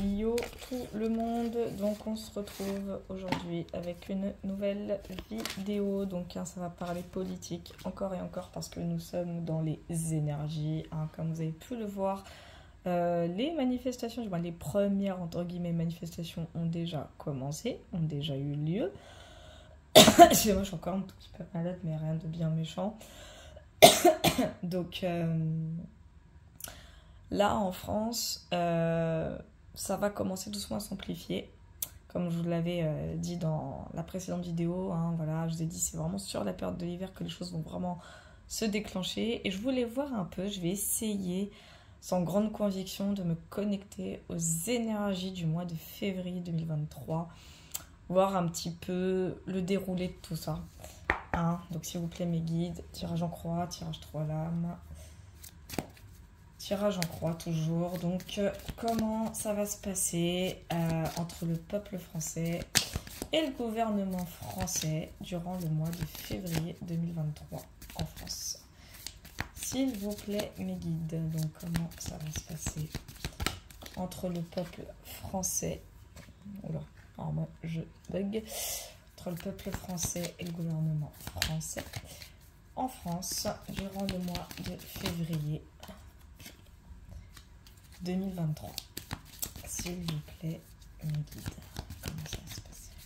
Yo tout le monde, donc on se retrouve aujourd'hui avec une nouvelle vidéo, donc ça va parler politique encore et encore parce que nous sommes dans les énergies, comme vous avez pu le voir, les manifestations, les premières entre guillemets manifestations ont déjà commencé, ont déjà eu lieu. Excusez-moi, je suis encore un tout petit peu malade mais rien de bien méchant. Donc là en France, ça va commencer doucement à s'amplifier. Comme je vous l'avais dit dans la précédente vidéo, voilà, je vous ai dit c'est vraiment sur la période de l'hiver que les choses vont vraiment se déclencher. Et je voulais voir un peu, je vais essayer sans grande conviction de me connecter aux énergies du mois de février 2023. Voir un petit peu le déroulé de tout ça. Donc s'il vous plaît mes guides, tirage en croix, tirage 3 lames. Tirage en croix toujours. Donc comment ça va se passer entre le peuple français et le gouvernement français durant le mois de février 2023 en France. S'il vous plaît mes guides, donc comment ça va se passer entre le peuple français, oula, alors moi je bug, entre le peuple français et le gouvernement français en France durant le mois de février 2023. S'il vous plaît, mes guides, comment ça va se passer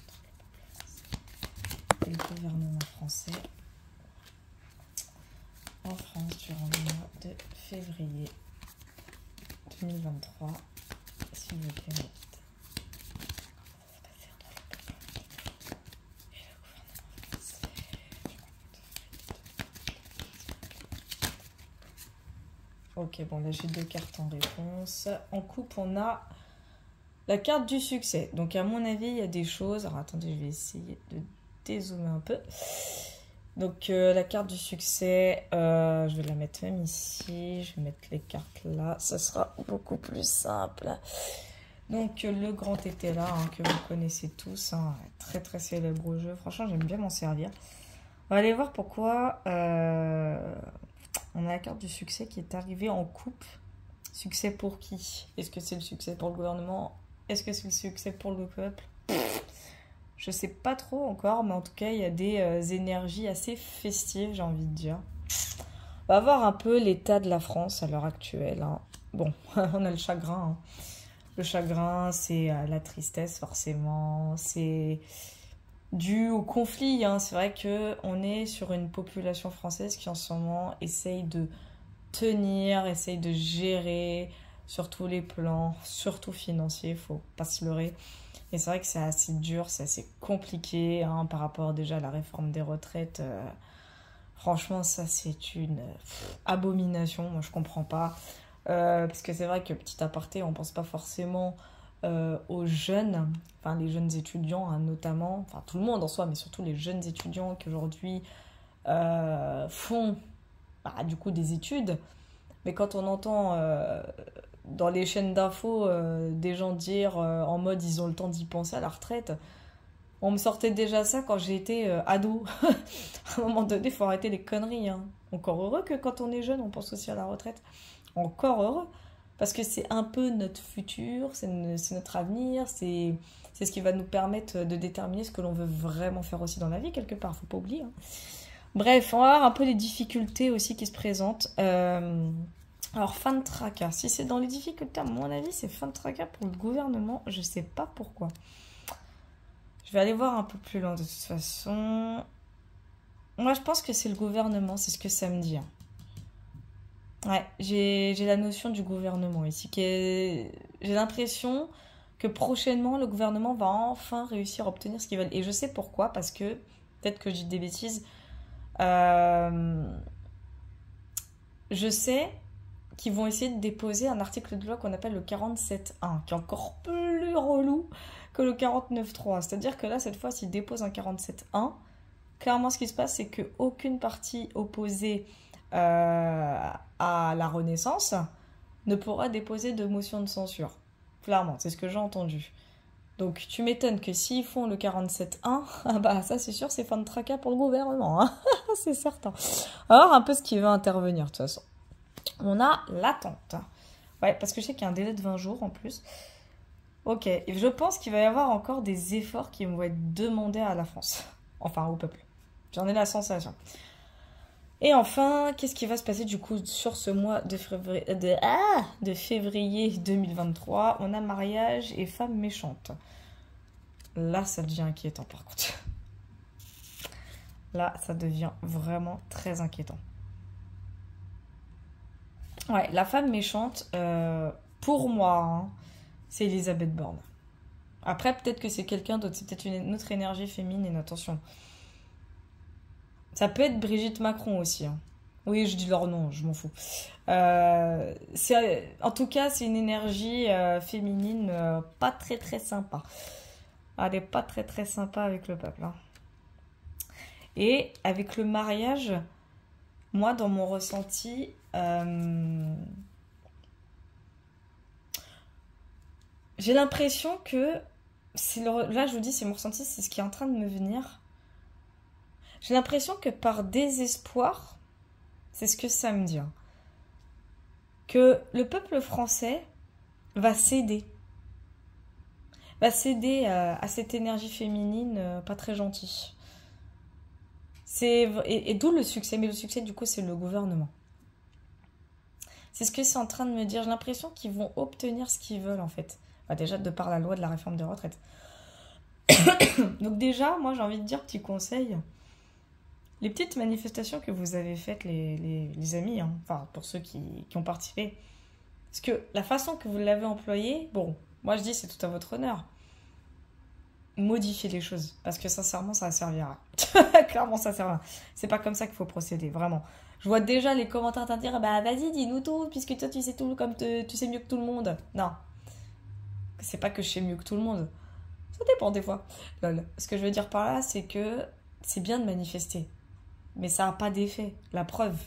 entre le peuple français et le gouvernement français en France durant le mois de février 2023. S'il vous plaît, mes guides. Ok, bon là j'ai deux cartes en réponse. En coupe, on a la carte du succès. Donc à mon avis, il y a des choses... Alors attendez, je vais essayer de dézoomer un peu. Donc la carte du succès, je vais la mettre même ici. Je vais mettre les cartes là. Ça sera beaucoup plus simple. Donc le grand été là, que vous connaissez tous. Très très célèbre jeu. Franchement, j'aime bien m'en servir. On va aller voir pourquoi... on a la carte du succès qui est arrivée en coupe. Succès pour qui? Est-ce que c'est le succès pour le gouvernement? Est-ce que c'est le succès pour le peuple? Je sais pas trop encore, mais en tout cas, il y a des énergies assez festives, j'ai envie de dire. On va voir un peu l'état de la France à l'heure actuelle. Bon, on a le chagrin. Le chagrin, c'est la tristesse, forcément. C'est dû au conflit, c'est vrai qu'on est sur une population française qui en ce moment essaye de tenir, essaye de gérer sur tous les plans, surtout financiers, il faut pas se leurrer. Et c'est vrai que c'est assez dur, c'est assez compliqué par rapport déjà à la réforme des retraites. Franchement, ça c'est une abomination, moi je comprends pas. Parce que c'est vrai que petit aparté, on pense pas forcément... aux jeunes, les jeunes étudiants notamment, tout le monde en soi, mais surtout les jeunes étudiants qui aujourd'hui font du coup des études. Mais quand on entend dans les chaînes d'infos des gens dire en mode ils ont le temps d'y penser à la retraite, on me sortait déjà ça quand j'ai été ado. À un moment donné, il faut arrêter les conneries. Encore heureux que quand on est jeune, on pense aussi à la retraite. Encore heureux. Parce que c'est un peu notre futur, c'est notre avenir, c'est ce qui va nous permettre de déterminer ce que l'on veut vraiment faire aussi dans la vie, quelque part, faut pas oublier. Bref, on va voir un peu les difficultés aussi qui se présentent. Alors, fin de tracas. Si c'est dans les difficultés, à mon avis, c'est fin de tracas pour le gouvernement. Je sais pas pourquoi. Je vais aller voir un peu plus loin de toute façon. Moi, je pense que c'est le gouvernement, c'est ce que ça me dit. Ouais, j'ai la notion du gouvernement ici. J'ai l'impression que prochainement, le gouvernement va enfin réussir à obtenir ce qu'ils veulent. Et je sais pourquoi, parce que, peut-être que je dis des bêtises, je sais qu'ils vont essayer de déposer un article de loi qu'on appelle le 47.1, qui est encore plus relou que le 49.3. C'est-à-dire que là, cette fois, s'ils déposent un 47.1, clairement, ce qui se passe, c'est qu'aucune partie opposée à la Renaissance ne pourra déposer de motion de censure. Clairement, c'est ce que j'ai entendu. Donc tu m'étonnes que s'ils font le 47.1, ça c'est sûr, c'est fin de tracas pour le gouvernement, c'est certain. Alors un peu ce qui va intervenir de toute façon. On a l'attente. Ouais, parce que je sais qu'il y a un délai de 20 jours en plus. Ok, et je pense qu'il va y avoir encore des efforts qui vont être demandés à la France. Enfin, au peuple. J'en ai la sensation. Et enfin, qu'est-ce qui va se passer du coup sur ce mois de février 2023? On a mariage et femme méchante. Là, ça devient inquiétant par contre. Là, ça devient vraiment très inquiétant. Ouais, la femme méchante, pour moi, hein, c'est Elisabeth Borne. Après, peut-être que c'est quelqu'un d'autre, c'est peut-être une autre énergie féminine, attention. Ça peut être Brigitte Macron aussi, hein. Oui, je dis leur nom, je m'en fous. En tout cas, c'est une énergie féminine pas très très sympa. Elle est pas très très sympa avec le peuple, hein. Et avec le mariage, moi, dans mon ressenti, j'ai l'impression que là, je vous dis, c'est mon ressenti, c'est ce qui est en train de me venir. J'ai l'impression que par désespoir, c'est ce que ça me dit, hein, que le peuple français va céder. Va céder à cette énergie féminine pas très gentille. Et d'où le succès. Mais le succès, du coup, c'est le gouvernement. C'est ce que c'est en train de me dire. J'ai l'impression qu'ils vont obtenir ce qu'ils veulent, en fait. Bah, déjà, de par la loi de la réforme des retraites. Donc déjà, moi, j'ai envie de dire, petit conseil, les petites manifestations que vous avez faites, les amis, hein, enfin, pour ceux qui ont participé, parce que la façon que vous l'avez employée, bon, moi, je dis, c'est tout à votre honneur. Modifier les choses, parce que sincèrement ça servira. Clairement ça servira. C'est pas comme ça qu'il faut procéder, vraiment. Je vois déjà les commentaires à dire bah vas-y dis-nous tout puisque toi tu sais tout comme tu sais mieux que tout le monde. Non, c'est pas que je sais mieux que tout le monde, ça dépend des fois. Lol. Ce que je veux dire par là, c'est que c'est bien de manifester, mais ça a pas d'effet. La preuve,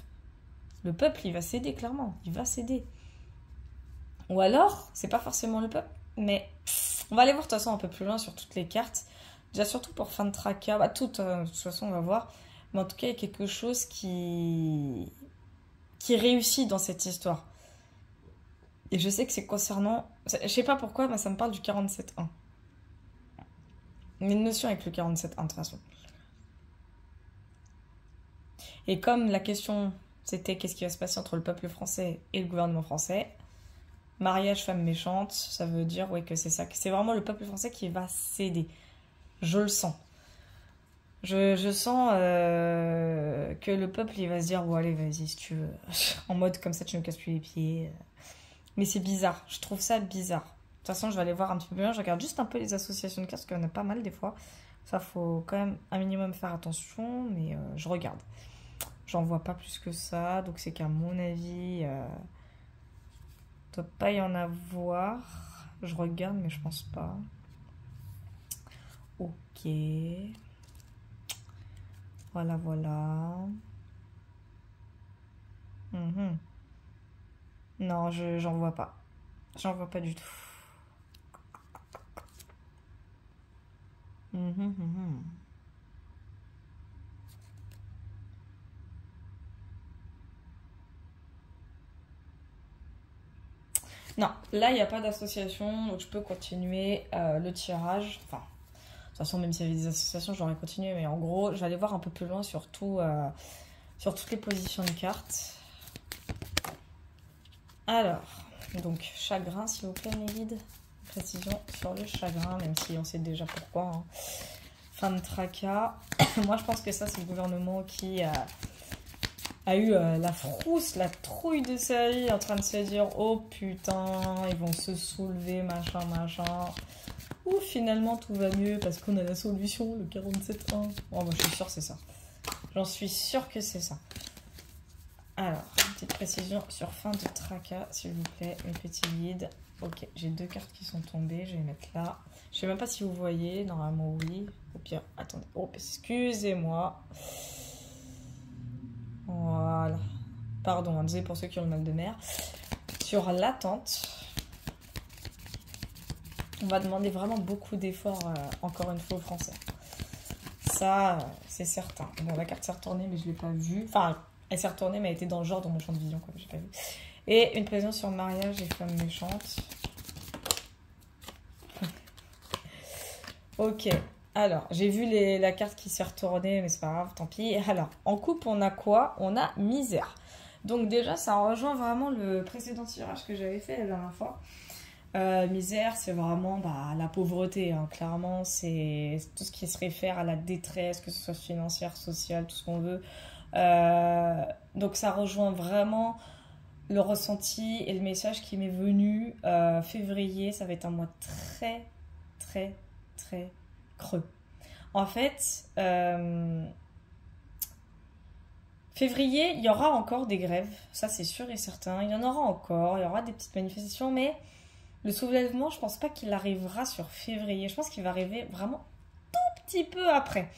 le peuple il va céder, clairement, il va céder. Ou alors c'est pas forcément le peuple, mais on va aller voir de toute façon un peu plus loin sur toutes les cartes. Déjà surtout pour fin de tracas, bah toutes, de toute façon on va voir. Mais en tout cas il y a quelque chose qui réussit dans cette histoire. Et je sais que c'est concernant, je sais pas pourquoi, mais ça me parle du 47.1. Une notion avec le 47.1 de toute façon. Et comme la question c'était qu'est-ce qui va se passer entre le peuple français et le gouvernement français, mariage femme méchante, ça veut dire ouais, que c'est ça. C'est vraiment le peuple français qui va céder. Je le sens. Je sens que le peuple il va se dire bon allez vas-y si tu veux. En mode comme ça tu me casses plus les pieds. Mais c'est bizarre. Je trouve ça bizarre. De toute façon je vais aller voir un petit peu bien. Je regarde juste un peu les associations de cartes parce qu'il y en a pas mal des fois. Ça faut quand même un minimum faire attention. Mais je regarde. J'en vois pas plus que ça. Donc c'est qu'à mon avis... doit pas y en avoir. Je regarde, mais je pense pas. Ok. Voilà, voilà. Non, j'en vois pas. J'en vois pas du tout. Non, là, il n'y a pas d'association, donc je peux continuer le tirage. Enfin, de toute façon, même s'il y avait des associations, j'aurais continué. Mais en gros, je vais aller voir un peu plus loin sur toutes les positions de cartes. Alors, donc, chagrin, s'il vous plaît, mes guides. Précision sur le chagrin, même si on sait déjà pourquoi, hein. Fin de tracas. Moi, je pense que ça, c'est le gouvernement qui a eu la frousse, la trouille de sa vie, en train de se dire oh putain, ils vont se soulever, machin, machin. Ou finalement tout va mieux parce qu'on a la solution, le 47.1. Oh, moi je suis sûre que c'est ça. J'en suis sûre que c'est ça. Alors, une petite précision sur fin de tracas, s'il vous plaît, mes petits guides. Ok, j'ai 2 cartes qui sont tombées, je vais les mettre là. Je sais même pas si vous voyez, normalement oui. Au pire, attendez, oh, excusez-moi. Voilà. Pardon, désolé pour ceux qui ont le mal de mer. Sur l'attente, on va demander vraiment beaucoup d'efforts, encore une fois, aux Français. Ça, c'est certain. Bon, la carte s'est retournée, mais je ne l'ai pas vue. Enfin, elle s'est retournée, mais elle était dans le genre, dans mon champ de vision, quoi. J'ai pas vu. Et une prévision sur mariage et femme méchante. Ok. Alors, j'ai vu la carte qui s'est retournée, mais c'est pas grave, tant pis. Alors, en coupe, on a quoi? On a misère. Donc déjà, ça rejoint vraiment le précédent tirage que j'avais fait la dernière fois. Misère, c'est vraiment bah, la pauvreté, hein. Clairement, c'est tout ce qui se réfère à la détresse, que ce soit financière, sociale, tout ce qu'on veut. Donc ça rejoint vraiment le ressenti et le message qui m'est venu. Février, ça va être un mois très, très, très creux. En fait, février, il y aura encore des grèves, ça c'est sûr et certain. Il y en aura encore, il y aura des petites manifestations, mais le soulèvement, je pense pas qu'il arrivera sur février. Je pense qu'il va arriver vraiment un petit peu après.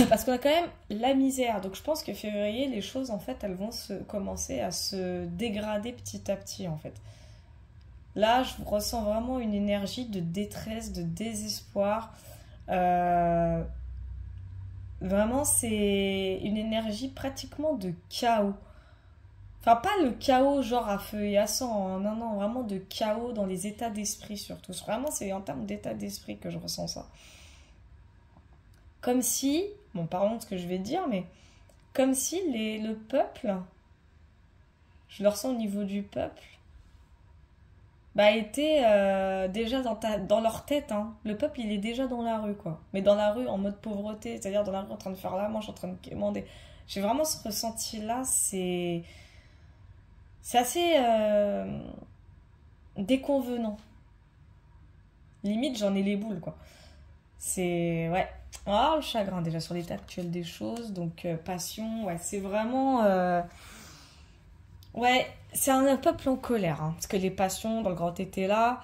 Parce qu'on a quand même la misère. Donc je pense que février, les choses, en fait, elles vont commencer à se dégrader petit à petit, en fait. Là, je ressens vraiment une énergie de détresse, de désespoir. Vraiment, c'est une énergie pratiquement de chaos. Enfin, pas le chaos genre à feu et à sang, hein. Non, non, vraiment de chaos dans les états d'esprit surtout. Vraiment, c'est en termes d'état d'esprit que je ressens ça. Comme si, bon, pardon de ce que je vais dire, mais comme si le peuple, je le ressens au niveau du peuple, bah, était déjà dans leur tête, hein. Le peuple, il est déjà dans la rue, quoi. Mais dans la rue en mode pauvreté, c'est-à-dire dans la rue en train de faire la manche, en train de quémander. J'ai vraiment ce ressenti-là, c'est assez déconvenant. Limite, j'en ai les boules, quoi. C'est... Ouais. Ah, le chagrin, déjà, sur l'état actuel des choses. Donc, passion, ouais, c'est vraiment... Ouais, c'est un peuple en colère, hein, parce que les passions, dans le grand été, là,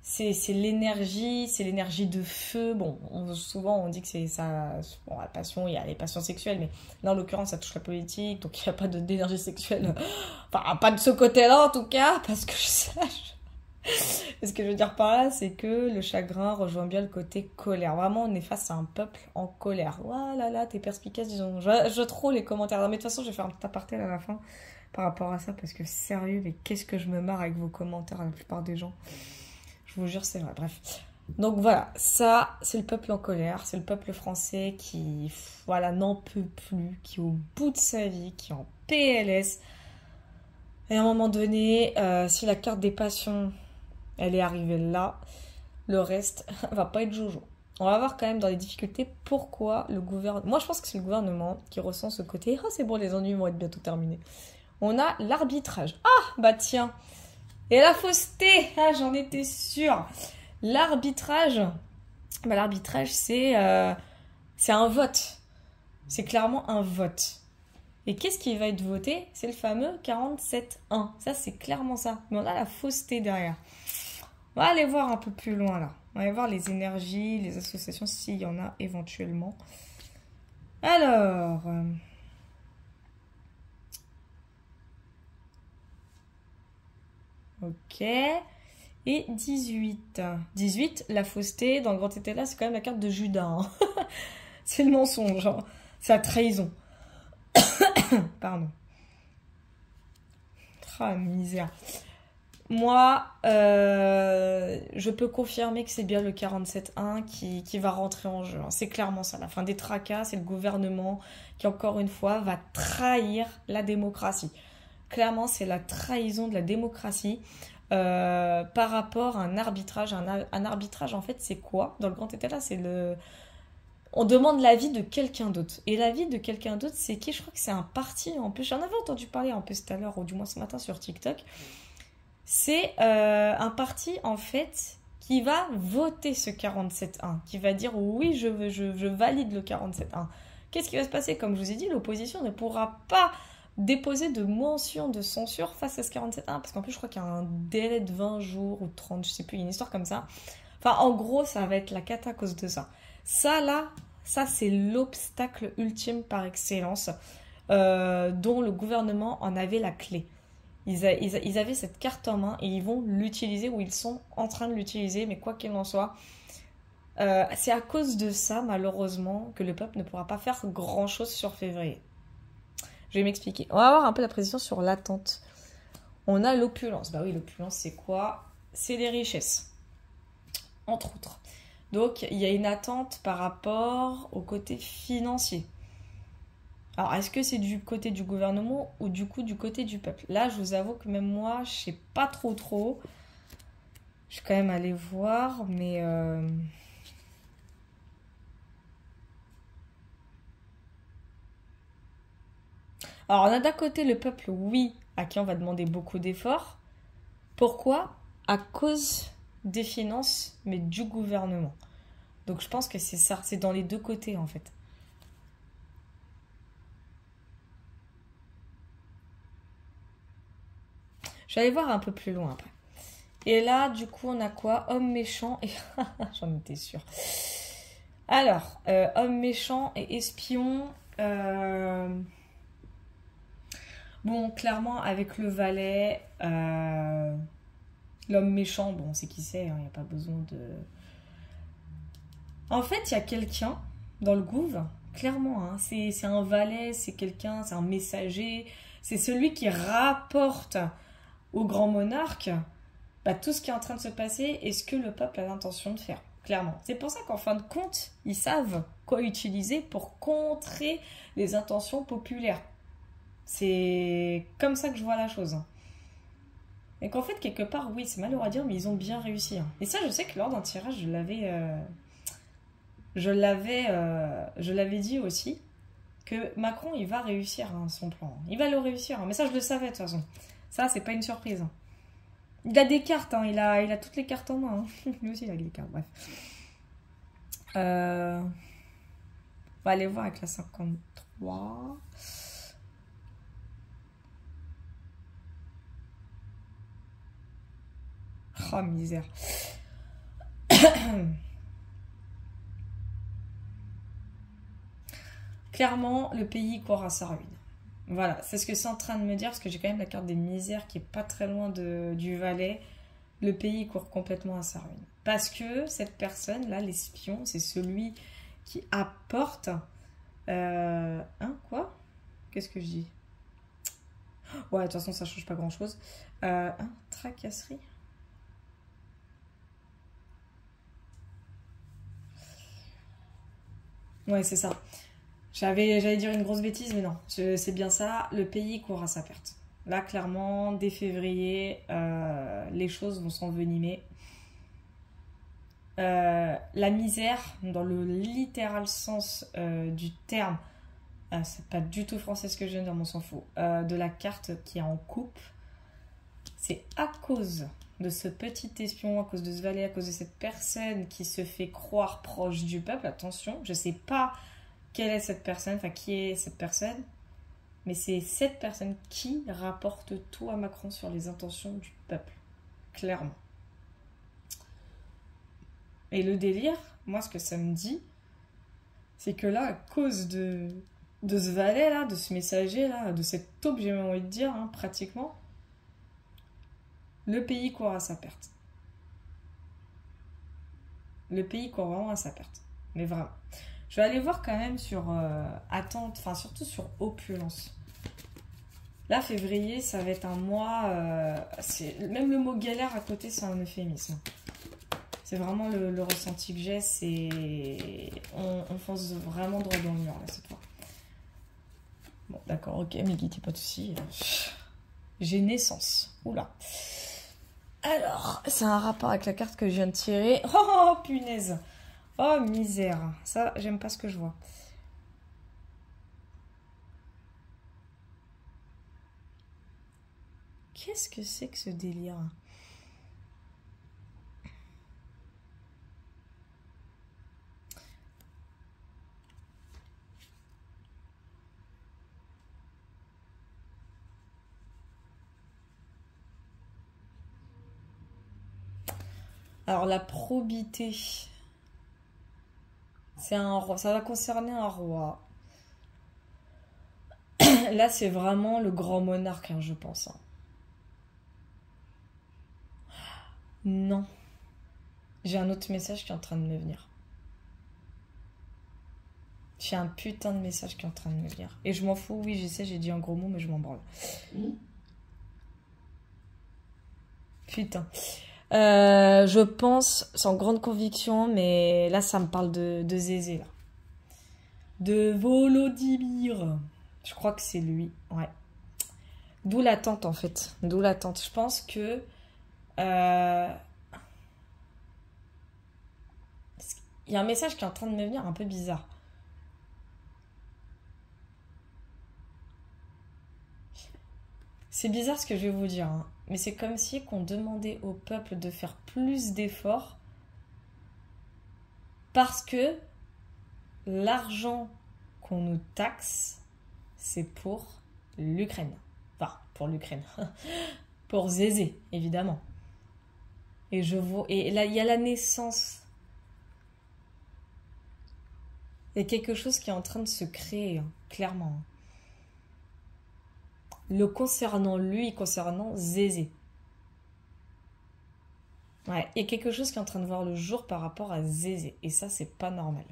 c'est l'énergie de feu. Bon, souvent, on dit que c'est ça... Bon, la passion, il y a les passions sexuelles, mais là, en l'occurrence, ça touche la politique, donc il n'y a pas d'énergie sexuelle. Enfin, pas de ce côté-là, en tout cas, parce que je sache. Et ce que je veux dire par là, c'est que le chagrin rejoint bien le côté colère. Vraiment, on est face à un peuple en colère. Ouah là là, t'es perspicace, disons. Je trouve les commentaires. Non, mais de toute façon, je vais faire un petit aparté à la fin par rapport à ça, parce que sérieux, mais qu'est-ce que je me marre avec vos commentaires, la plupart des gens. Je vous jure, c'est vrai. Bref. Donc voilà, ça, c'est le peuple en colère. C'est le peuple français qui, voilà, n'en peut plus, qui est au bout de sa vie, qui est en PLS. Et à un moment donné, si la carte des passions... elle est arrivée là, le reste va pas être jojo. On va voir quand même dans les difficultés pourquoi le gouvernement... Moi, je pense que c'est le gouvernement qui ressent ce côté « Ah, c'est bon, les ennuis vont être bientôt terminés. » On a l'arbitrage. Ah, bah tiens. Et la fausseté. Ah, j'en étais sûre. L'arbitrage, bah, l'arbitrage, c'est un vote. C'est clairement un vote. Et qu'est-ce qui va être voté? C'est le fameux 47-1. Ça, c'est clairement ça. Mais on a la fausseté derrière. On va aller voir un peu plus loin là. On va aller voir les énergies, les associations, s'il y en a éventuellement. Alors... ok. Et 18. 18, la fausseté, dans le grand été là, c'est quand même la carte de Judas, hein. C'est le mensonge, hein. C'est la trahison. Pardon. Ah, misère. Moi, je peux confirmer que c'est bien le 47.1 qui va rentrer en jeu, hein. C'est clairement ça. La fin des tracas, c'est le gouvernement qui, encore une fois, va trahir la démocratie. Clairement, c'est la trahison de la démocratie par rapport à un arbitrage. Un arbitrage, en fait, c'est quoi? Dans le grand état là, c'est le... On demande l'avis de quelqu'un d'autre. Et l'avis de quelqu'un d'autre, c'est qui? Je crois que c'est un parti. En plus, j'en avais entendu parler un peu tout à l'heure, ou du moins ce matin sur TikTok. C'est un parti, en fait, qui va voter ce 47.1, qui va dire oui, je valide le 47.1. Qu'est-ce qui va se passer? Comme je vous ai dit, l'opposition ne pourra pas déposer de motion de censure face à ce 47.1, parce qu'en plus, je crois qu'il y a un délai de 20 jours ou 30, je sais plus, il y a une histoire comme ça. Enfin, en gros, ça va être la cata à cause de ça. Ça, là, ça, c'est l'obstacle ultime par excellence dont le gouvernement en avait la clé. Ils avaient cette carte en main et ils vont l'utiliser, ou ils sont en train de l'utiliser, mais quoi qu'il en soit, c'est à cause de ça, malheureusement, que le peuple ne pourra pas faire grand-chose sur février. Je vais m'expliquer. On va avoir un peu la précision sur l'attente. On a l'opulence. Bah oui, l'opulence, c'est quoi? C'est les richesses, entre autres. Donc, il y a une attente par rapport au côté financier. Alors, est-ce que c'est du côté du gouvernement ou du coup du côté du peuple? Là, je vous avoue que même moi, je sais pas trop. Je suis quand même allée voir, mais... Alors, on a d'un côté le peuple, oui, à qui on va demander beaucoup d'efforts. Pourquoi? À cause des finances, mais du gouvernement. Donc, je pense que c'est ça, c'est dans les deux côtés, en fait. Je vais aller voir un peu plus loin après. Et là, du coup, on a quoi? Homme méchant et... J'en étais sûre. Alors, homme méchant et espion... Bon, clairement, avec le valet, l'homme méchant, bon, on sait qui c'est, il n'y a pas besoin de... En fait, il y a quelqu'un dans le gouv, clairement, hein, c'est un valet, c'est quelqu'un, c'est un messager, c'est celui qui rapporte au grand monarque tout ce qui est en train de se passer et ce que le peuple a l'intention de faire, clairement. C'est pour ça qu'en fin de compte, ils savent quoi utiliser pour contrer les intentions populaires. C'est comme ça que je vois la chose. Et qu'en fait, quelque part, oui, c'est malheureux à dire, mais ils ont bien réussi. Et ça, je sais que lors d'un tirage, je l'avais dit aussi, que Macron, il va réussir son plan. Il va le réussir. Mais ça, je le savais de toute façon. Ça, c'est pas une surprise. Il a des cartes, il a toutes les cartes en main. Lui aussi, il a des cartes, bref. On va aller voir avec la 53. Oh, misère. Clairement, le pays court à sa ruine. Voilà, c'est ce que c'est en train de me dire, parce que j'ai quand même la carte des misères qui est pas très loin du Valais. Le pays court complètement à sa ruine. Parce que cette personne-là, l'espion, c'est celui qui apporte... quoi? Qu'est-ce que je dis? Ouais, de toute façon, ça change pas grand-chose. Tracasserie? Ouais, c'est ça. J'allais dire une grosse bêtise, mais non. C'est bien ça. Le pays court à sa perte. Là, clairement, dès février, les choses vont s'envenimer. La misère, dans le littéral sens du terme, c'est pas du tout français ce que je viens de dire, mais on s'en fout, de la carte qui est en coupe, c'est à cause de ce petit espion, à cause de ce valet, à cause de cette personne qui se fait croire proche du peuple. Attention, je sais pas quelle est cette personne, enfin qui est cette personne, mais c'est cette personne qui rapporte tout à Macron sur les intentions du peuple, clairement. Et le délire, moi ce que ça me dit, c'est que là, à cause de ce valet-là, de ce messager-là, de cette taupe, j'ai même envie de dire, pratiquement, le pays court à sa perte. Le pays court vraiment à sa perte. Mais vraiment. Je vais aller voir quand même sur attente, enfin surtout sur opulence. Là, février, ça va être un mois... même le mot galère à côté, c'est un euphémisme. C'est vraiment le ressenti que j'ai, c'est... On fonce vraiment droit dans le mur, là, cette fois. Bon, d'accord, ok, mais Guy, pas de soucis. J'ai naissance. Oula. Alors, c'est un rapport avec la carte que je viens de tirer. Oh, punaise. Oh, misère. Ça, j'aime pas ce que je vois. Qu'est-ce que c'est que ce délire ? Alors, la probité, c'est un roi. Ça va concerner un roi. Là, c'est vraiment le grand monarque, je pense. Non. J'ai un autre message qui est en train de me venir. J'ai un putain de message qui est en train de me venir. Et je m'en fous, oui, je sais, j'ai dit un gros mot, mais je m'en branle. Putain. Je pense, sans grande conviction, mais là, ça me parle de Zézé, là. De Volodymyr. Je crois que c'est lui, ouais. D'où l'attente, en fait. D'où l'attente. Je pense que... il y a un message qui est en train de me venir un peu bizarre. C'est bizarre ce que je vais vous dire, hein. Mais c'est comme si qu'on demandait au peuple de faire plus d'efforts parce que l'argent qu'on nous taxe, c'est pour l'Ukraine. Enfin, pour l'Ukraine. Pour Zézé, évidemment. Et là, il y a la naissance. Il y a quelque chose qui est en train de se créer, hein, clairement. Le concernant lui, concernant Zézé. Ouais, il y a quelque chose qui est en train de voir le jour par rapport à Zézé. Et ça, c'est pas normal.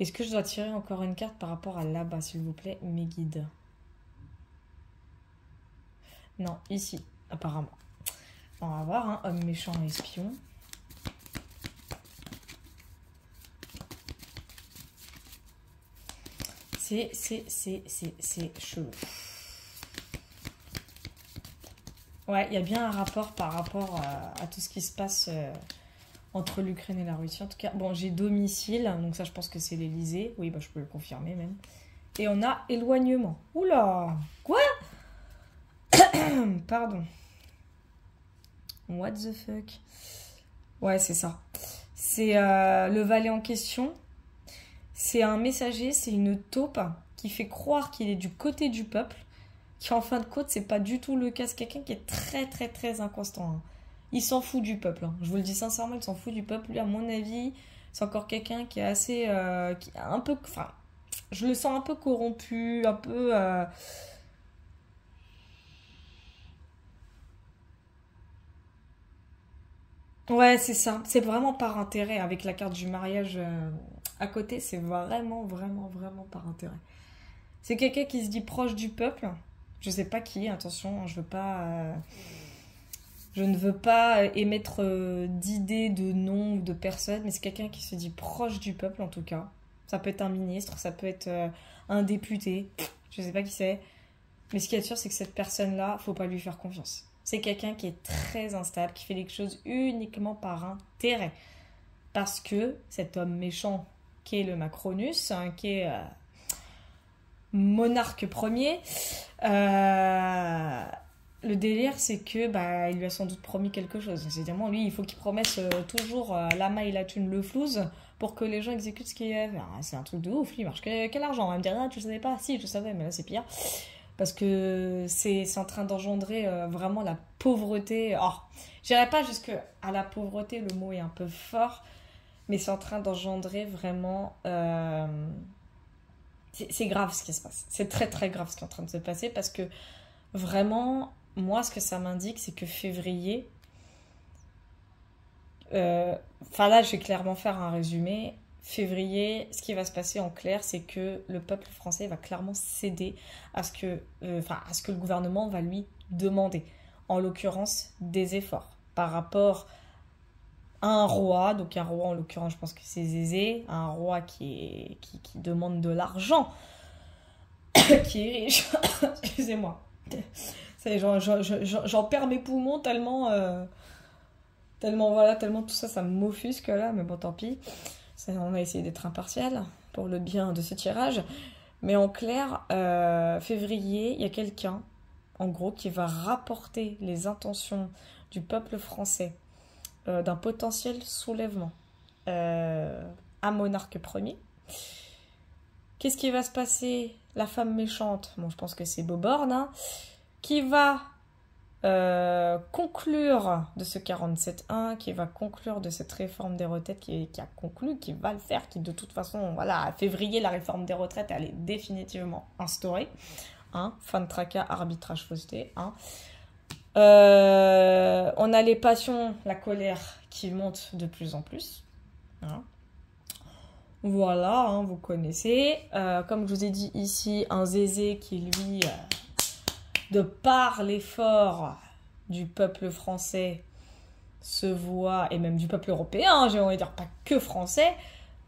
Est-ce que je dois tirer encore une carte par rapport à là-bas, s'il vous plaît, mes guides? Non, ici, apparemment. On va voir, hein, homme méchant et espion. C'est chelou. Ouais, il y a bien un rapport par rapport à tout ce qui se passe entre l'Ukraine et la Russie. En tout cas, bon, j'ai domicile, donc ça, je pense que c'est l'Elysée. Oui, bah, je peux le confirmer même. Et on a éloignement. Oula! Quoi? Pardon. What the fuck? Ouais, c'est ça. C'est le valet en question. C'est un messager, c'est une taupe qui fait croire qu'il est du côté du peuple, qui en fin de compte, c'est pas du tout le cas. C'est quelqu'un qui est très très très inconstant, hein. Il s'en fout du peuple, hein. Je vous le dis sincèrement, il s'en fout du peuple. Lui, à mon avis, c'est encore quelqu'un qui est assez... qui est un peu... Enfin, je le sens un peu corrompu, un peu... Ouais, c'est ça. C'est vraiment par intérêt. Avec la carte du mariage à côté, c'est vraiment, vraiment, vraiment par intérêt. C'est quelqu'un qui se dit proche du peuple. Je sais pas qui, attention, je ne veux pas émettre d'idées, de noms ou de personnes, mais c'est quelqu'un qui se dit proche du peuple en tout cas. Ça peut être un ministre, ça peut être un député, je sais pas qui c'est. Mais ce qui est sûr, c'est que cette personne-là, faut pas lui faire confiance. C'est quelqu'un qui est très instable, qui fait les choses uniquement par intérêt. Parce que cet homme méchant, qui est le Macronus, hein, qui est monarque premier, le délire, c'est que il lui a sans doute promis quelque chose. C'est-à-dire, lui, il faut qu'il promette toujours la maille, la thune, le flouze pour que les gens exécutent ce qu'il y a à faire. C'est un truc de ouf, lui, il marche. Quel argent? On va me dire, ah, tu le savais pas? Si, je savais, mais là, c'est pire. Parce que c'est en train d'engendrer vraiment la pauvreté. Alors, j'irai pas jusque à la pauvreté, le mot est un peu fort, mais c'est en train d'engendrer vraiment... c'est grave ce qui se passe. C'est très très grave ce qui est en train de se passer parce que vraiment, moi, ce que ça m'indique, c'est que février... Enfin là, je vais clairement faire un résumé. Février, ce qui va se passer en clair, c'est que le peuple français va clairement céder à ce que le gouvernement va lui demander. En l'occurrence, des efforts par rapport à un roi. Donc un roi, en l'occurrence, je pense que c'est Zézé. Un roi qui demande de l'argent, qui est riche. Excusez-moi. J'en perds mes poumons tellement tout ça, ça m'offusque là. Mais bon, tant pis. On va essayer d'être impartial pour le bien de ce tirage. Mais en clair, février, il y a quelqu'un, en gros, qui va rapporter les intentions du peuple français d'un potentiel soulèvement à monarque premier. Qu'est-ce qui va se passer? La femme méchante, bon, je pense que c'est Boborn, hein, qui va conclure de ce 47.1, qui va conclure de cette réforme des retraites qui a conclu, qui va le faire, qui de toute façon, voilà, à février, la réforme des retraites, elle est définitivement instaurée. Hein, fin de tracas, arbitrage, fausseté. Hein. On a les passions, la colère qui monte de plus en plus. Hein. Voilà, hein, vous connaissez. Comme je vous ai dit ici, un Zézé qui, lui... de par l'effort du peuple français se voit, et même du peuple européen, j'ai envie de dire pas que français,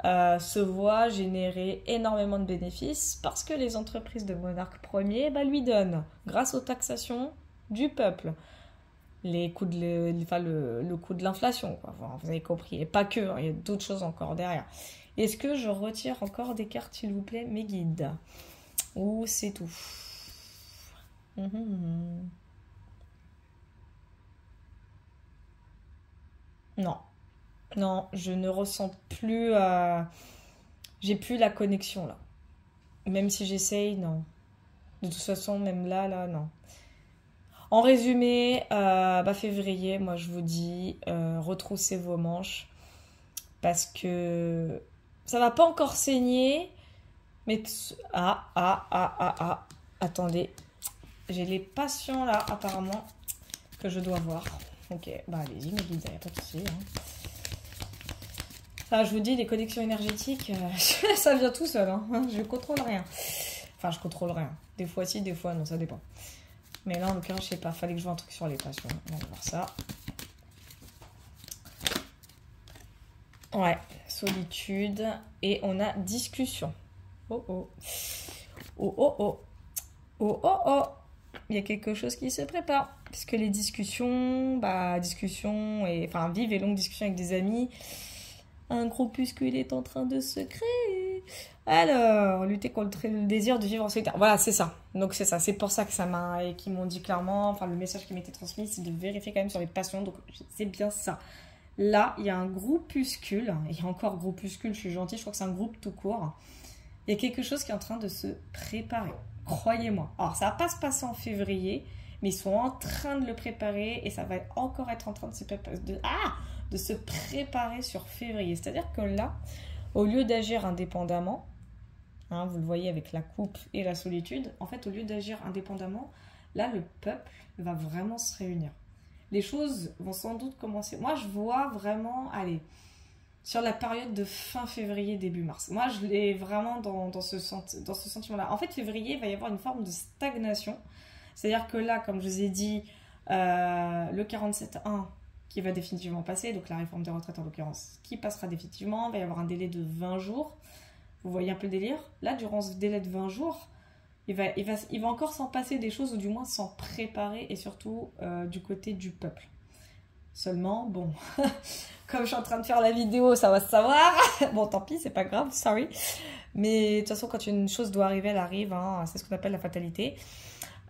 se voit générer énormément de bénéfices parce que les entreprises de Monarque Ier lui donnent, grâce aux taxations du peuple, les coûts le coût de l'inflation, quoi. Enfin, vous avez compris, et pas que, hein, il y a d'autres choses encore derrière. Est-ce que je retire encore des cartes, s'il vous plaît, mes guides? Ou c'est tout? Non, non, je ne ressens plus, j'ai plus la connexion là. Même si j'essaye, non. De toute façon, même là, non. En résumé, février, moi je vous dis, retroussez vos manches parce que ça va pas encore saigner, mais attendez, j'ai les patients là apparemment que je dois voir. Ok, allez-y mes guides, y a pas de souci. Je vous dis, les connexions énergétiques, ça vient tout seul, hein. Je contrôle rien. Enfin, je contrôle rien. Des fois si, des fois non, ça dépend. Mais là, en l'occurrence, je sais pas, fallait que je vois un truc sur les patients. On va voir ça. Ouais, solitude. Et on a discussion. Oh oh. Oh oh oh. Oh oh oh. Il y a quelque chose qui se prépare. Puisque les discussions, vive et longue discussion avec des amis. Un groupuscule est en train de se créer. Alors, lutter contre le désir de vivre en solitaire. Voilà, c'est ça. Donc c'est ça. C'est pour ça que qu'ils m'ont dit clairement, enfin le message qui m'était transmis, c'est de vérifier quand même sur les passions. Donc c'est bien ça. Là, il y a un groupuscule. Il y a encore groupuscule, je suis gentille, je crois que c'est un groupe tout court. Il y a quelque chose qui est en train de se préparer. Croyez-moi. Alors, ça va pas se passer en février, mais ils sont en train de le préparer et ça va encore être en train de se préparer sur février. C'est-à-dire que là, au lieu d'agir indépendamment, hein, vous le voyez avec la coupe et la solitude, en fait, au lieu d'agir indépendamment, là, le peuple va vraiment se réunir. Les choses vont sans doute commencer. Moi, je vois vraiment, sur la période de fin février, début mars. Moi, je l'ai vraiment dans ce sentiment-là. En fait, février, il va y avoir une forme de stagnation. C'est-à-dire que là, comme je vous ai dit, le 47.1 qui va définitivement passer, donc la réforme des retraites en l'occurrence, qui passera définitivement, il va y avoir un délai de 20 jours. Vous voyez un peu le délire? Là, durant ce délai de 20 jours, il va encore s'en passer des choses, ou du moins s'en préparer, et surtout du côté du peuple. Seulement, bon, comme je suis en train de faire la vidéo, ça va se savoir. Bon, tant pis, c'est pas grave, sorry. Mais de toute façon, quand une chose doit arriver, elle arrive, hein, c'est ce qu'on appelle la fatalité.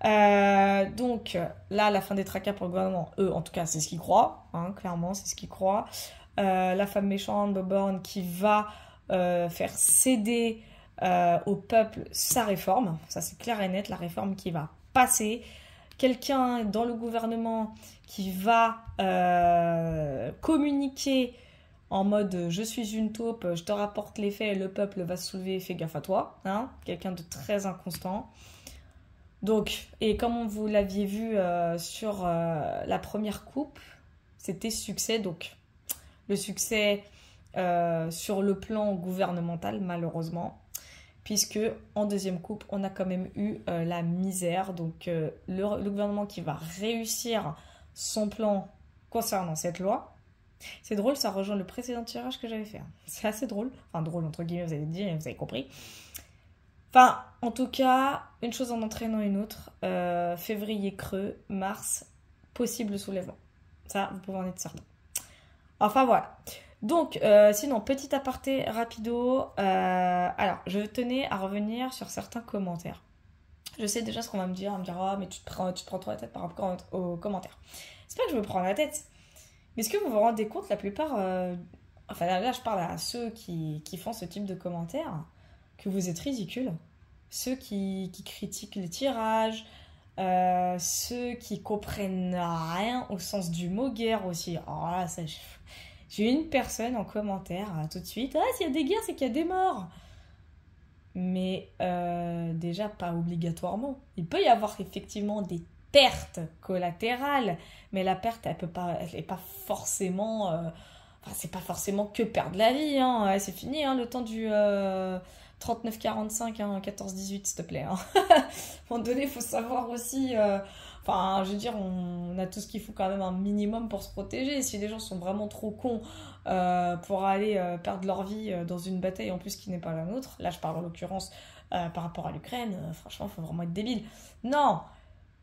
Donc là, la fin des tracas pour le gouvernement, eux, en tout cas, c'est ce qu'ils croient, hein, clairement, c'est ce qu'ils croient. La femme méchante, Bob Orne, qui va faire céder au peuple sa réforme, ça c'est clair et net, la réforme qui va passer. Quelqu'un dans le gouvernement qui va communiquer en mode je suis une taupe, je te rapporte les faits, le peuple va se soulever, fais gaffe à toi, hein, quelqu'un de très inconstant. Donc, et comme vous l'aviez vu sur la première coupe, c'était succès. Donc, le succès sur le plan gouvernemental, malheureusement, puisque en deuxième coupe, on a quand même eu la misère. Donc, le gouvernement qui va réussir son plan concernant cette loi. C'est drôle, ça rejoint le précédent tirage que j'avais fait. C'est assez drôle. Enfin, drôle, entre guillemets, vous allez dire, vous avez compris. Enfin, en tout cas, une chose en entraînant une autre. Février creux, mars, possible soulèvement. Ça, vous pouvez en être certain. Enfin, voilà. Donc, sinon, petit aparté rapido. Alors, je tenais à revenir sur certains commentaires. Je sais déjà ce qu'on va me dire. On va me dire, oh, mais tu te prends trop la tête par rapport aux commentaires. C'est pas que je me prends la tête. Mais est-ce que vous vous rendez compte, la plupart... Enfin, là, je parle à ceux qui font ce type de commentaires, que vous êtes ridicules. Ceux qui critiquent les tirages, ceux qui comprennent rien au sens du mot guerre aussi. Alors là, ça, j'ai une personne en commentaire tout de suite. Ah, s'il y a des guerres, c'est qu'il y a des morts. Mais déjà, pas obligatoirement. Il peut y avoir effectivement des pertes collatérales, mais la perte, elle est pas forcément... Enfin, c'est pas forcément que perdre la vie, hein. Ouais, c'est fini, hein, le temps du 39-45, hein, 14-18, s'il te plaît. Hein. À un moment donné, il faut savoir aussi Enfin, je veux dire, on a tout ce qu'il faut quand même un minimum pour se protéger. Si les gens sont vraiment trop cons pour aller perdre leur vie dans une bataille en plus qui n'est pas la nôtre, là je parle en l'occurrence par rapport à l'Ukraine, franchement, il faut vraiment être débile. Non,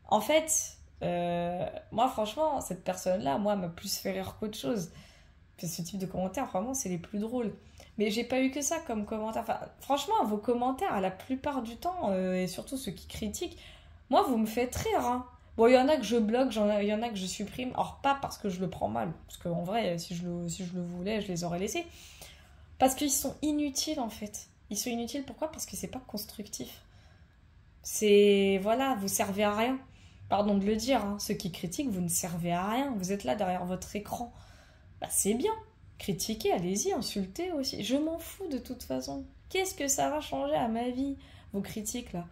en fait, moi franchement, cette personne-là, moi, m'a plus fait rire qu'autre chose. Ce type de commentaires, vraiment, c'est les plus drôles. Mais j'ai pas eu que ça comme commentaire. Enfin, franchement, vos commentaires, la plupart du temps, et surtout ceux qui critiquent, moi, vous me faites rire, hein. Bon, il y en a que je bloque, il y en a que je supprime. Or, pas parce que je le prends mal. Parce qu'en vrai, si je le voulais, je les aurais laissés. Parce qu'ils sont inutiles, en fait. Ils sont inutiles, pourquoi? Parce que c'est pas constructif. C'est... Voilà, vous servez à rien. Pardon de le dire, hein. Ceux qui critiquent, vous ne servez à rien. Vous êtes là derrière votre écran. Bah, c'est bien. Critiquez, allez-y, insultez aussi. Je m'en fous de toute façon. Qu'est-ce que ça va changer à ma vie, vos critiques là?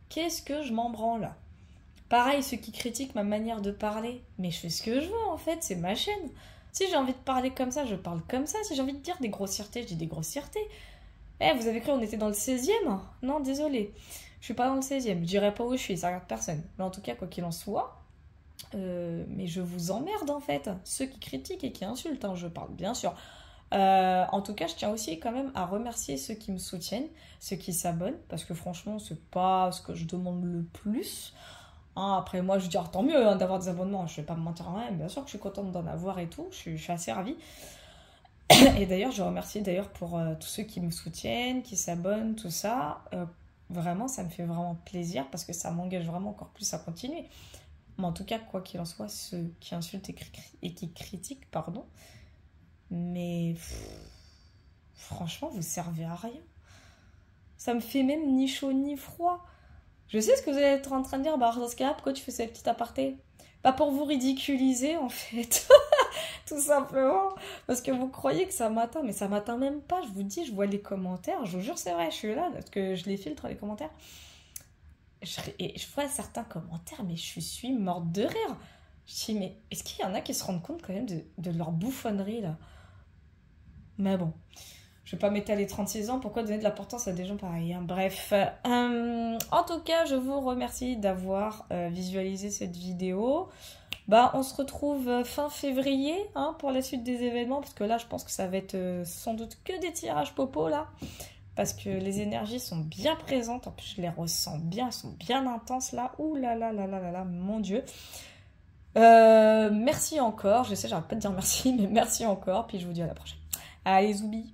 Qu'est-ce que je m'en branle là? Pareil, ceux qui critiquent ma manière de parler. Mais je fais ce que je veux en fait, c'est ma chaîne. Si j'ai envie de parler comme ça, je parle comme ça. Si j'ai envie de dire des grossièretés, je dis des grossièretés. Eh, vous avez cru on était dans le 16e? Non, désolé. Je suis pas dans le 16e. Je dirais pas où je suis, ça regarde personne. Mais en tout cas, quoi qu'il en soit, mais je vous emmerde en fait. Ceux qui critiquent et qui insultent, hein, je parle bien sûr. En tout cas, je tiens aussi quand même à remercier ceux qui me soutiennent, ceux qui s'abonnent, parce que franchement, c'est pas ce que je demande le plus. Hein, après, moi, je dis tant mieux hein, d'avoir des abonnements, je vais pas me mentir en même. Bien sûr que je suis contente d'en avoir et tout, je suis assez ravie. Et d'ailleurs, je remercie d'ailleurs pour tous ceux qui me soutiennent, qui s'abonnent, tout ça. Vraiment, ça me fait vraiment plaisir parce que ça m'engage vraiment encore plus à continuer. Mais en tout cas, quoi qu'il en soit, ceux qui insultent et qui critiquent, pardon, mais franchement, vous servez à rien. Ça me fait même ni chaud ni froid. Je sais ce que vous allez être en train de dire, bah dans ce cas-là, pourquoi tu fais cette petite aparté? Pas pour vous ridiculiser, en fait. Tout simplement. Parce que vous croyez que ça m'atteint, mais ça m'atteint même pas. Je vous dis, je vois les commentaires, je vous jure, c'est vrai, je suis là, parce que je les filtre, les commentaires. Et je vois certains commentaires, mais je suis morte de rire. Je dis, mais est-ce qu'il y en a qui se rendent compte quand même de leur bouffonnerie, là? Mais bon, je vais pas m'étaler 36 ans, pourquoi donner de l'importance à des gens pareils, hein? Bref, en tout cas, je vous remercie d'avoir visualisé cette vidéo. Bah, on se retrouve fin février hein, pour la suite des événements, parce que là, je pense que ça va être sans doute que des tirages popo, là. Parce que les énergies sont bien présentes, en plus je les ressens bien, elles sont bien intenses là. Ouh là là là là là là, mon Dieu. Merci encore, je sais, j'arrête pas de dire merci, mais merci encore, puis je vous dis à la prochaine. Allez, Zoubi.